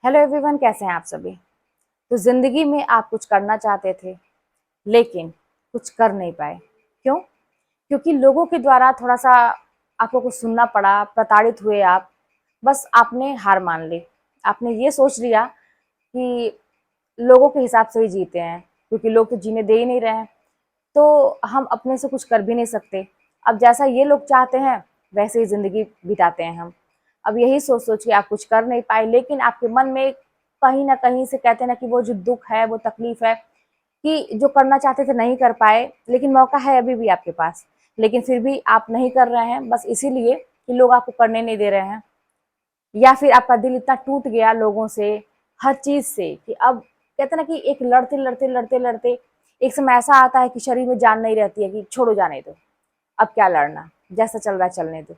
Hello everyone, कैसे हैं आप सभी। तो जिंदगी में आप कुछ करना चाहते थे लेकिन कुछ कर नहीं पाए। क्यों? क्योंकि लोगों के द्वारा थोड़ा सा आपको कुछ सुनना पड़ा, प्रताड़ित हुए आप। बस आपने हार मान ली। आपने ये सोच लिया कि लोगों के हिसाब से ही जीते हैं, क्योंकि लोग तो जीने दे ही नहीं रहे हैं, तो हम अपने से कुछ कर भी नहीं सकते। अब जैसा ये लोग चाहते हैं वैसे ही ज़िंदगी बिताते हैं हम। अब यही सोच सोच के आप कुछ कर नहीं पाए, लेकिन आपके मन में कहीं न कहीं से कहते हैं ना कि वो जो दुःख है, वो तकलीफ़ है कि जो करना चाहते थे नहीं कर पाए, लेकिन मौका है अभी भी आपके पास। लेकिन फिर भी आप नहीं कर रहे हैं, बस इसीलिए कि लोग आपको करने नहीं दे रहे हैं। या फिर आपका दिल इतना टूट गया लोगों से, हर चीज़ से, कि अब कहते हैं ना कि एक लड़ते-लड़ते एक समय ऐसा आता है कि शरीर में जान नहीं रहती है कि छोड़ो जाने दो, अब क्या लड़ना, जैसा चल रहा है चलने दो।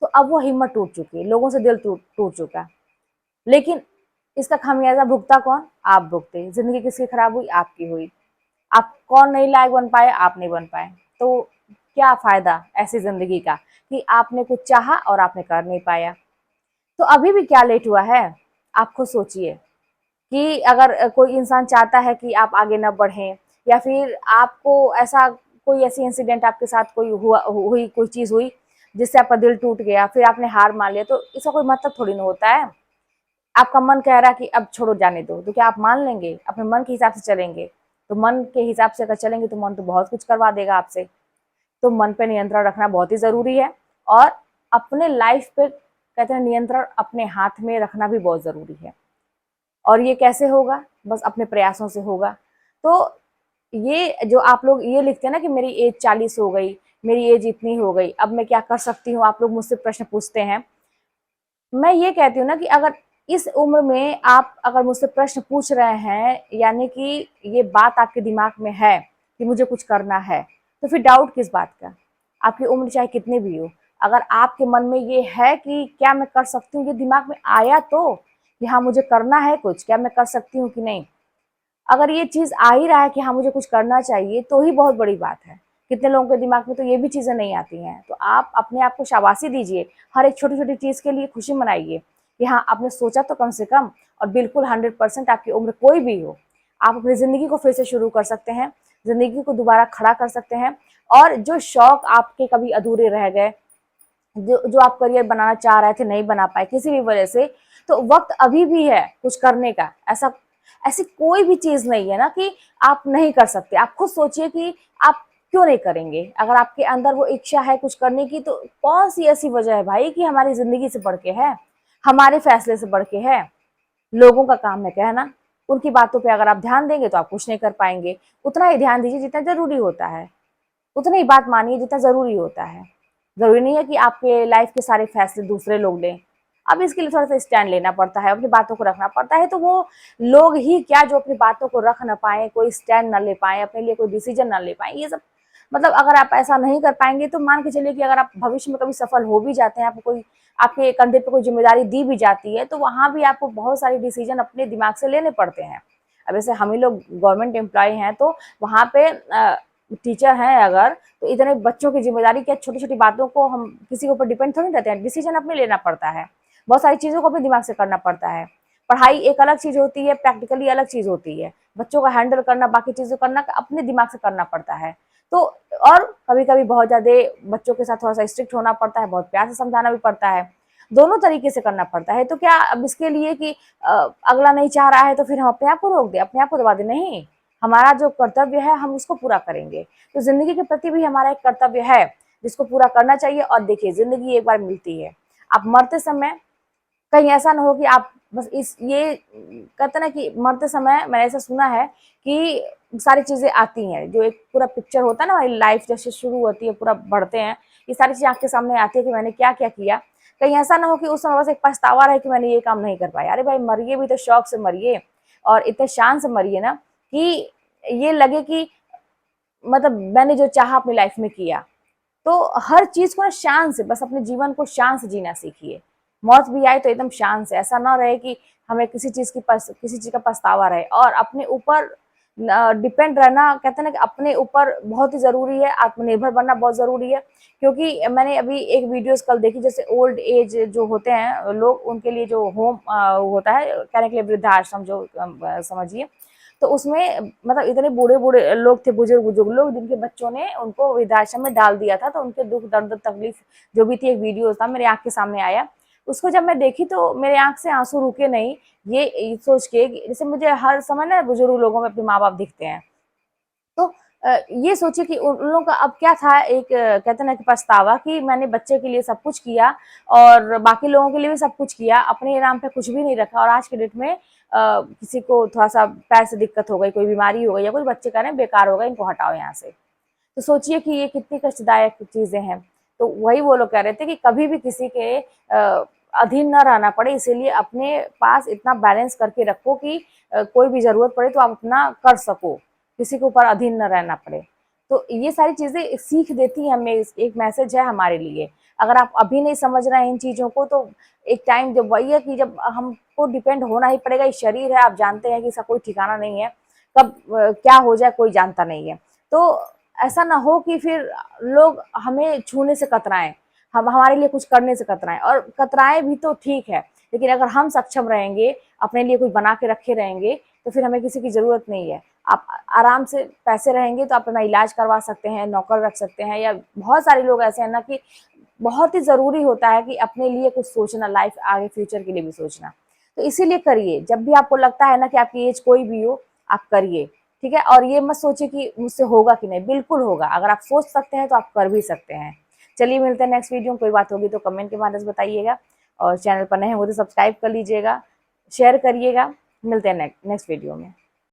तो अब वो हिम्मत टूट चुकी है, लोगों से दिल टूट टूट चुका है। लेकिन इसका खामियाजा भुगता कौन? आप भुगते। ज़िंदगी किसकी खराब हुई? आपकी हुई। आप कौन नहीं लायक बन पाए? आप नहीं बन पाए। तो क्या फ़ायदा ऐसी ज़िंदगी का कि आपने कुछ चाहा और आपने कर नहीं पाया। तो अभी भी क्या लेट हुआ है? आप खुद सोचिए कि अगर कोई इंसान चाहता है कि आप आगे ना बढ़ें, या फिर आपको ऐसा कोई ऐसी इंसिडेंट आपके साथ कोई हुई कोई चीज़ हुई जिससे आपका दिल टूट गया, फिर आपने हार मान लिया, तो इसका कोई मतलब थोड़ी ना होता है। आपका मन कह रहा है कि अब छोड़ो जाने दो, तो क्या आप मान लेंगे? अपने मन के हिसाब से चलेंगे? तो मन के हिसाब से अगर चलेंगे तो मन तो बहुत कुछ करवा देगा आपसे। तो मन पे नियंत्रण रखना बहुत ही ज़रूरी है, और अपने लाइफ पे कहते हैं नियंत्रण अपने हाथ में रखना भी बहुत ज़रूरी है। और ये कैसे होगा? बस अपने प्रयासों से होगा। तो ये जो आप लोग ये लिखते हैं ना कि मेरी एज 40 हो गई, मेरी एज इतनी हो गई, अब मैं क्या कर सकती हूँ? आप लोग मुझसे प्रश्न पूछते हैं। मैं ये कहती हूँ ना कि अगर इस उम्र में आप अगर मुझसे प्रश्न पूछ रहे हैं, यानी कि ये बात आपके दिमाग में है कि मुझे कुछ करना है, तो फिर डाउट किस बात का? आपकी उम्र चाहे कितनी भी हो, अगर आपके मन में ये है कि क्या मैं कर सकती हूँ, ये दिमाग में आया तो कि हाँ मुझे करना है कुछ, क्या मैं कर सकती हूँ कि नहीं? अगर ये चीज़ आ ही रहा है कि हाँ मुझे कुछ करना चाहिए, तो ही बहुत बड़ी बात है। कितने लोगों के दिमाग में तो ये भी चीज़ें नहीं आती हैं। तो आप अपने आप को शाबाशी दीजिए, हर एक छोटी-छोटी चीज़ के लिए खुशी मनाइए कि हाँ, आपने सोचा तो कम से कम। और बिल्कुल 100% आपकी उम्र कोई भी हो, आप अपनी ज़िंदगी को फिर से शुरू कर सकते हैं, ज़िंदगी को दोबारा खड़ा कर सकते हैं। और जो शौक आपके कभी अधूरे रह गए, जो जो आप करियर बनाना चाह रहे थे, नहीं बना पाए किसी भी वजह से, तो वक़्त अभी भी है कुछ करने का। ऐसी कोई भी चीज़ नहीं है ना कि आप नहीं कर सकते। आप खुद सोचिए कि आप क्यों नहीं करेंगे? अगर आपके अंदर वो इच्छा है कुछ करने की, तो कौन-सी ऐसी वजह है भाई कि हमारी ज़िंदगी से बढ़ के है, हमारे फैसले से बढ़ के है? लोगों का काम है कहना, उनकी बातों पे अगर आप ध्यान देंगे तो आप कुछ नहीं कर पाएँगे। उतना ही ध्यान दीजिए जितना ज़रूरी होता है। उतनी ही बात मानिए जितना ज़रूरी होता है। ज़रूरी नहीं है कि आपके लाइफ के सारे फैसले दूसरे लोग लें। अब इसके लिए थोड़ा-सा स्टैंड लेना पड़ता है, अपनी बातों को रखना पड़ता है। तो वो लोग ही क्या जो अपनी बातों को रख ना पाएँ, कोई स्टैंड ना ले पाएँ, अपने लिए कोई डिसीज़न ना ले पाएँ, ये सब मतलब अगर आप ऐसा नहीं कर पाएँगे, तो मान के चलिए कि अगर आप भविष्य में कभी सफल हो भी जाते हैं, आपको कोई आपके कंधे पे कोई ज़िम्मेदारी दी भी जाती है, तो वहाँ भी आपको बहुत सारे डिसीज़न अपने दिमाग से लेने पड़ते हैं। अब जैसे हम ही लोग गवर्नमेंट एम्प्लॉयी हैं, तो वहाँ पे टीचर हैं अगर, तो इतने बच्चों की ज़िम्मेदारी क्या, छोटी-छोटी बातों को हम किसी के ऊपर डिपेंड थोड़ी रहते हैं, डिसीज़न अपने लेना पड़ता है। बहुत सारी चीज़ों को अपने दिमाग से करना पड़ता है। पढ़ाई एक अलग चीज़ होती है, प्रैक्टिकली अलग चीज़ होती है। बच्चों का हैंडल करना, बाकी चीज़ें करना अपने दिमाग से करना पड़ता है। तो और कभी-कभी बहुत ज़्यादा बच्चों के साथ थोड़ा-सा स्ट्रिक्ट होना पड़ता है, बहुत प्यार से समझाना भी पड़ता है। दोनों तरीके से करना पड़ता है। तो क्या अब इसके लिए कि अगला नहीं चाह रहा है तो फिर हम अपने आप को रोक दें, अपने आप को दबा दें? नहीं, हमारा जो कर्तव्य है हम उसको पूरा करेंगे। तो ज़िंदगी के प्रति भी हमारा एक कर्तव्य है, जिसको पूरा करना चाहिए। और देखिए, ज़िंदगी एक बार मिलती है। आप मरते समय कहीं ऐसा ना हो कि आप बस इस ये कहते हैं ना कि मरते समय मैंने ऐसा सुना है कि सारी चीज़ें आती हैं, जो एक पूरा पिक्चर होता है ना, हमारी लाइफ जैसे शुरू होती है, पूरा बढ़ते हैं, ये सारी चीज़ें आँख के सामने आती है कि मैंने क्या-क्या किया। कहीं ऐसा ना हो कि उस समय बस एक पछतावा रहे कि मैंने ये काम नहीं कर पाया। अरे भाई, मरिए भी तो शौक से मरिए, और इतने शान से मरिए ना कि ये लगे कि मतलब मैंने जो चाहा अपनी लाइफ में किया। तो हर चीज़ को ना शान से, बस अपने जीवन को शान से जीना सीखिए। मौत भी आए तो एकदम शान से, ऐसा ना रहे कि हमें किसी चीज़ का पछतावा रहे। और अपने ऊपर डिपेंड रहना, कहते हैं ना कि अपने ऊपर बहुत ही ज़रूरी है, आत्मनिर्भर बनना बहुत ज़रूरी है। क्योंकि मैंने अभी एक वीडियोज़ कल देखी, जैसे ओल्ड एज जो होते हैं लोग, उनके लिए जो होम होता है, कहने के लिए वृद्धाश्रम जो समझिए, तो उसमें मतलब इतने बूढ़े-बूढ़े लोग थे, बुजुर्ग-बुजुर्ग लोग, जिनके बच्चों ने उनको वृद्धाश्रम में डाल दिया था, तो उनके दुःख, दर्द, तकलीफ जो भी थी, एक वीडियो था मेरी आँख के सामने आया। उसको जब मैं देखी तो मेरे आँख से आँसू रुके नहीं, ये सोच के कि जैसे मुझे हर समय ना बुजुर्ग लोगों में अपने माँ-बाप दिखते हैं। तो ये सोचिए कि उन लोगों का अब क्या था, एक कहते हैं ना कि पछतावा कि मैंने बच्चे के लिए सब कुछ किया और बाकी लोगों के लिए भी सब कुछ किया, अपने नाम पे कुछ भी नहीं रखा, और आज की डेट में किसी को थोड़ा-सा पैर से दिक्कत हो गई, कोई बीमारी हो गई या कुछ, बच्चे कह रहे हैं बेकार हो गए, इनको हटाओ यहाँ से। तो सोचिए कि ये कितनी कष्टदायक चीज़ें हैं। तो वही वो लोग कह रहे थे कि कभी भी किसी के अधीन ना रहना पड़े, इसीलिए अपने पास इतना बैलेंस करके रखो कि कोई भी ज़रूरत पड़े तो आप अपना कर सको, किसी के ऊपर अधीन ना रहना पड़े। तो ये सारी चीज़ें सीख देती हैं हमें, एक मैसेज है हमारे लिए। अगर आप अभी नहीं समझ रहे हैं इन चीज़ों को, तो एक टाइम जब वही है कि जब हमको डिपेंड होना ही पड़ेगा, ये शरीर है, आप जानते हैं कि इसका कोई ठिकाना नहीं है, कब क्या हो जाए कोई जानता नहीं है। तो ऐसा ना हो कि फिर लोग हमें छूने से कतराएँ, हम हमारे लिए कुछ करने से कतराएँ, और कतराएँ भी तो ठीक है, लेकिन अगर हम सक्षम रहेंगे, अपने लिए कुछ बना के रखे रहेंगे, तो फिर हमें किसी की ज़रूरत नहीं है। आप आराम से पैसे रहेंगे तो आप अपना इलाज करवा सकते हैं, नौकर रख सकते हैं, या बहुत सारे लोग ऐसे हैं ना कि बहुत ही ज़रूरी होता है कि अपने लिए कुछ सोचना, लाइफ आगे फ्यूचर के लिए भी सोचना। तो इसीलिए करिए, जब भी आपको लगता है ना कि आपकी एज कोई भी हो, आप करिए, ठीक है? और ये मत सोचिए कि मुझसे होगा कि नहीं, बिल्कुल होगा। अगर आप सोच सकते हैं तो आप कर भी सकते हैं। चलिए मिलते हैं नेक्स्ट वीडियो में, कोई बात होगी तो कमेंट के माध्यम से बताइएगा, और चैनल पर नए हो तो सब्सक्राइब कर लीजिएगा, शेयर करिएगा। मिलते हैं नेक्स्ट वीडियो में।